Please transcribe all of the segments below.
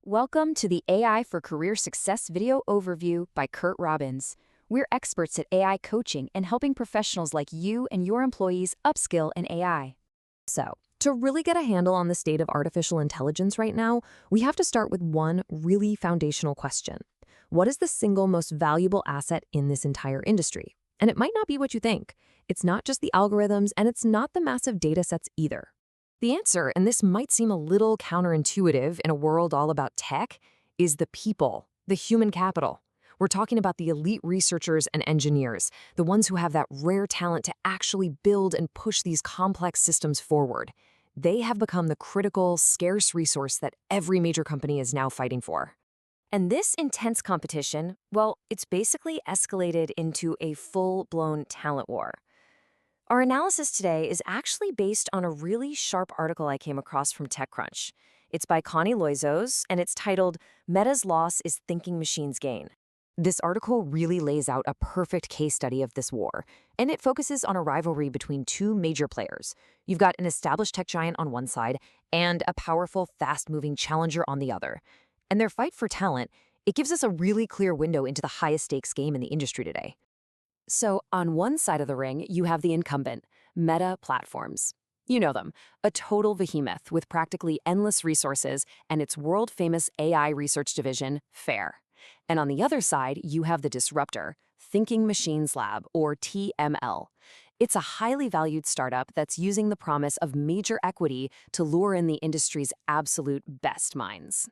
Welcome to the AI for Career Success video overview by Curt Robbins. We're experts at AI coaching and helping professionals like you and your employees upskill in AI. So, to really get a handle on the state of artificial intelligence right now, we have to start with one really foundational question. What is the single most valuable asset in this entire industry? And it might not be what you think. It's not just the algorithms, and it's not the massive data sets either. The answer, and this might seem a little counterintuitive in a world all about tech, is the people, the human capital. We're talking about the elite researchers and engineers, the ones who have that rare talent to actually build and push these complex systems forward. They have become the critical, scarce resource that every major company is now fighting for. And this intense competition, well, it's basically escalated into a full-blown talent war. Our analysis today is actually based on a really sharp article I came across from TechCrunch. It's by Connie Loizos, and it's titled, "Meta's Loss is Thinking Machines Gain." This article really lays out a perfect case study of this war, and it focuses on a rivalry between two major players. You've got an established tech giant on one side and a powerful, fast-moving challenger on the other. And their fight for talent, it gives us a really clear window into the highest-stakes game in the industry today. So, on one side of the ring, you have the incumbent, Meta Platforms. You know them, a total behemoth with practically endless resources and its world-famous AI research division, FAIR. And on the other side, you have the disruptor, Thinking Machines Lab, or TML. It's a highly valued startup that's using the promise of major equity to lure in the industry's absolute best minds.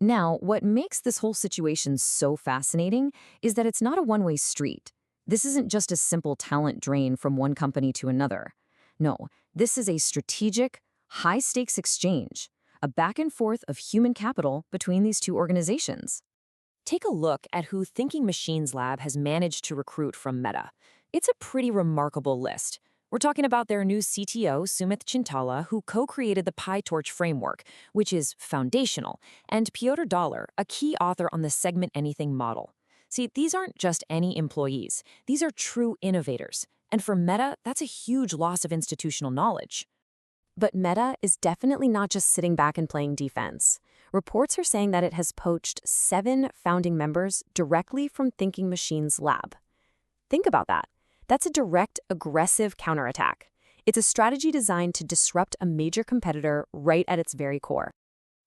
Now, what makes this whole situation so fascinating is that it's not a one-way street. This isn't just a simple talent drain from one company to another. No, this is a strategic, high-stakes exchange, a back and forth of human capital between these two organizations. Take a look at who Thinking Machines Lab has managed to recruit from Meta. It's a pretty remarkable list. We're talking about their new CTO, Soumith Chintala, who co-created the PyTorch framework, which is foundational, and Piotr Dollar, a key author on the segment anything model. See, these aren't just any employees. These are true innovators. And for Meta, that's a huge loss of institutional knowledge. But Meta is definitely not just sitting back and playing defense. Reports are saying that it has poached 7 founding members directly from Thinking Machines Lab. Think about that. That's a direct, aggressive counterattack. It's a strategy designed to disrupt a major competitor right at its very core.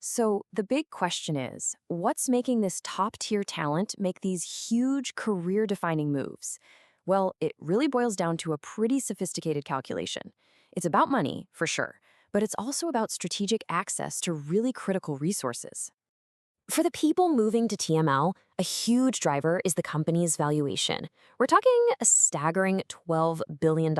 So the big question is, what's making this top-tier talent make these huge career-defining moves? Well, it really boils down to a pretty sophisticated calculation. It's about money, for sure, but it's also about strategic access to really critical resources. For the people moving to TML, a huge driver is the company's valuation. We're talking a staggering $12 billion.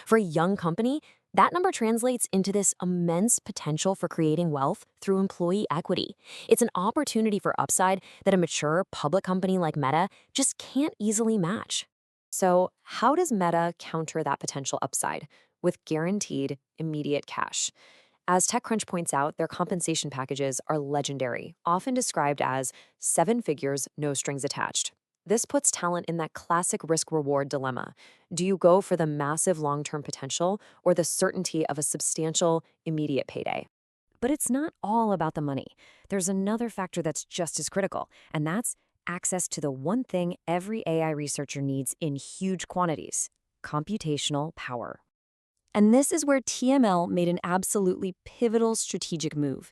For a young company, that number translates into this immense potential for creating wealth through employee equity. It's an opportunity for upside that a mature public company like Meta just can't easily match. So, how does Meta counter that potential upside? With guaranteed, immediate cash. As TechCrunch points out, their compensation packages are legendary, often described as 7 figures, no strings attached. This puts talent in that classic risk-reward dilemma. Do you go for the massive long-term potential or the certainty of a substantial, immediate payday? But it's not all about the money. There's another factor that's just as critical, and that's access to the one thing every AI researcher needs in huge quantities: computational power. And this is where TML made an absolutely pivotal strategic move.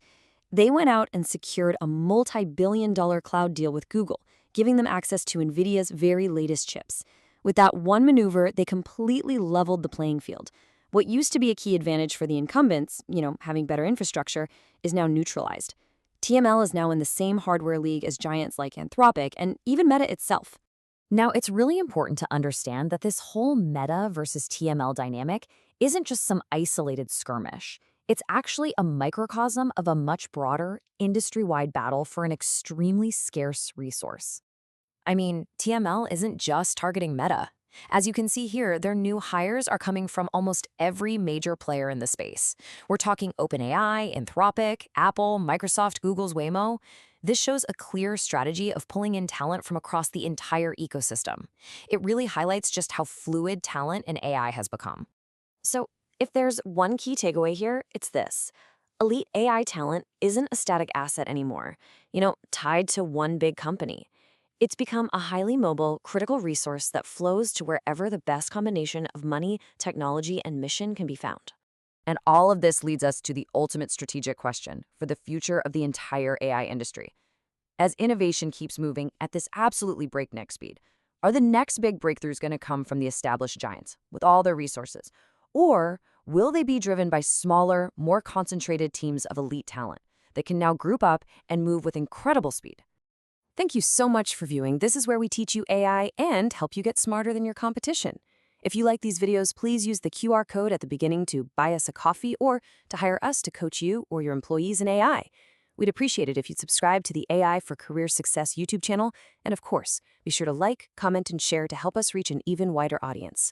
They went out and secured a multi-billion-dollar cloud deal with Google, giving them access to Nvidia's very latest chips. With that one maneuver, they completely leveled the playing field. What used to be a key advantage for the incumbents, having better infrastructure, is now neutralized. TML is now in the same hardware league as giants like Anthropic and even Meta itself. Now, it's really important to understand that this whole Meta versus TML dynamic isn't just some isolated skirmish. It's actually a microcosm of a much broader, industry-wide battle for an extremely scarce resource. I mean, TML isn't just targeting Meta. As you can see here, their new hires are coming from almost every major player in the space. We're talking OpenAI, Anthropic, Apple, Microsoft, Google's Waymo. This shows a clear strategy of pulling in talent from across the entire ecosystem. It really highlights just how fluid talent in AI has become. So, if there's one key takeaway here, it's this. Elite AI talent isn't a static asset anymore, tied to one big company. It's become a highly mobile, critical resource that flows to wherever the best combination of money, technology, and mission can be found. And all of this leads us to the ultimate strategic question for the future of the entire AI industry. As innovation keeps moving at this absolutely breakneck speed, are the next big breakthroughs going to come from the established giants with all their resources? Or will they be driven by smaller, more concentrated teams of elite talent that can now group up and move with incredible speed? Thank you so much for viewing. This is where we teach you AI and help you get smarter than your competition. If you like these videos, please use the QR code at the beginning to buy us a coffee or to hire us to coach you or your employees in AI. We'd appreciate it if you'd subscribe to the AI for Career Success YouTube channel. And of course, be sure to like, comment, and share to help us reach an even wider audience.